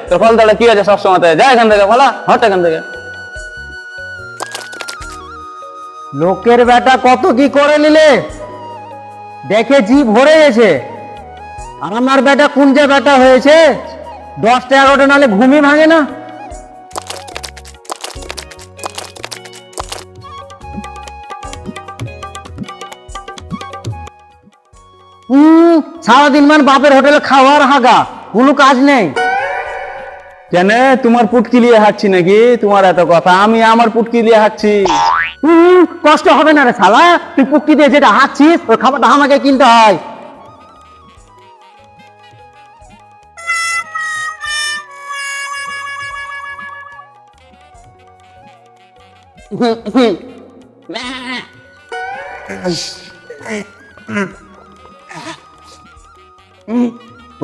তোর ফল দাঁড়া কি আছে সবসময় যা এখান থেকে বলা হট এখান থেকে। লোকের বেটা কত কি করে নিলে দেখে জিভ ভরে গেছে, আর আমার বেটা কোন যে বেটা হয়েছে 10টা 11টা নালে ঘুমই ভাঙে না। সারাদিন মান বাপের হোটেলে খাওয়ার হাগা, কোনো কাজ নেই। কেন তোমার পুটকি লিয়ে হাঁটছি নাকি? তোমার এত কথা, আমি আমার পুটকি লিয়ে হাঁটছি। কষ্ট হবে না রে শালা, তুই পুটকি দিয়ে যেটা হাঁটছিস ওই খাবারটা আমাকে কিনতে হয়।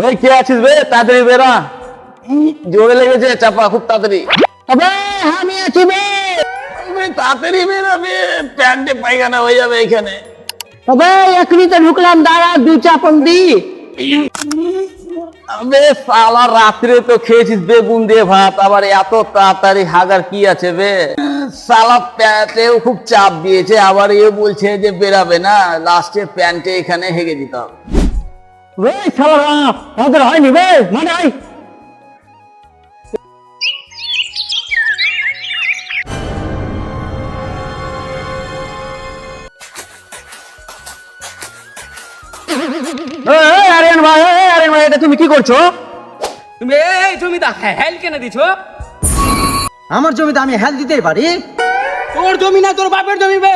ওই কে আছিস বে? তাড়াতাড়ি বেরা, জোরে লেগেছে চাপা খুব তাড়াতাড়ি। আবে আমি আছি বে, তাড়াতাড়ি বেরাবে, প্যান্টে পায়খানা হয়ে যাবে এখানে। আবে এখনই তো ঢুকলাম, দাঁড়া 2 চাপন দি। আবে শালা রাত্রে তো খেয়েছিস বেগুন দিয়ে ভাত, আবার এত তাড়াতাড়ি হাগার কি আছে বে? শালা প্যান্টেও খুব চাপ দিয়েছে, আবার এ বলছে যে বেরাবে না, লাস্টে প্যান্টে এখানে হেগে দিতে হবে। ওই শালা আমাদের হয়নি বে, মানে আয়। আরিয়ান ভাই, আরিয়ান ভাই, এটা তুমি কি করছো? তুমি এই জমিটা হেল কেন দিছো? আমার জমিতে আমি হেল দিতেই পারি? তোর জমি না, তোর বাপের জমি বে।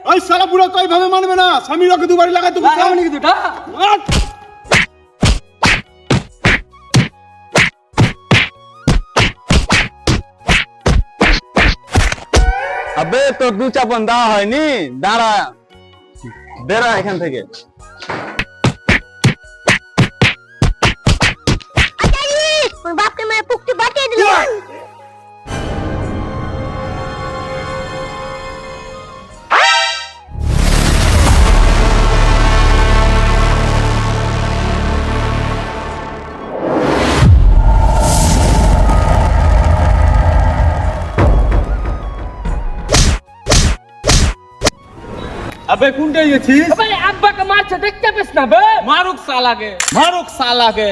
ওই শালা বুড়া কই ভাবে মানবে না, স্বামী রকে দুবারই লাগাই তুমি লাগাবো নাকি দুটা? আবে তোর 2 চাপন দেওয়া হয়নি, দাঁড়া বেরা এখান থেকে। বাপকে মেরে পুকটি বাটিয়ে দিল। আবে কোনটা গেছিস? আবে আব্বাকে মারছে দেখতে পেছ না বে? মারুক সালাকে, মারুক শালাকে,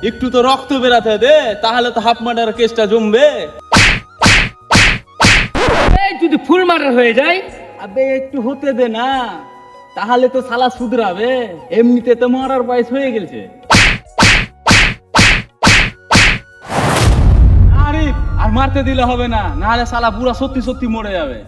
একটু তো রক্ত বেরাতে দে, তাহলে তো হাফ মার্ডার কেসটা জমবে। এই যদি ফুল মারার হয়ে যায়? আবে একটু হতে দে না, তাহলে তো শালা শুধরাবে, এমনিতে তো মারার বয়স হয়ে গেছে। আরে আর মারতে দিলে হবে না, নাহলে শালা পুরা সত্যি সত্যি মরে যাবে।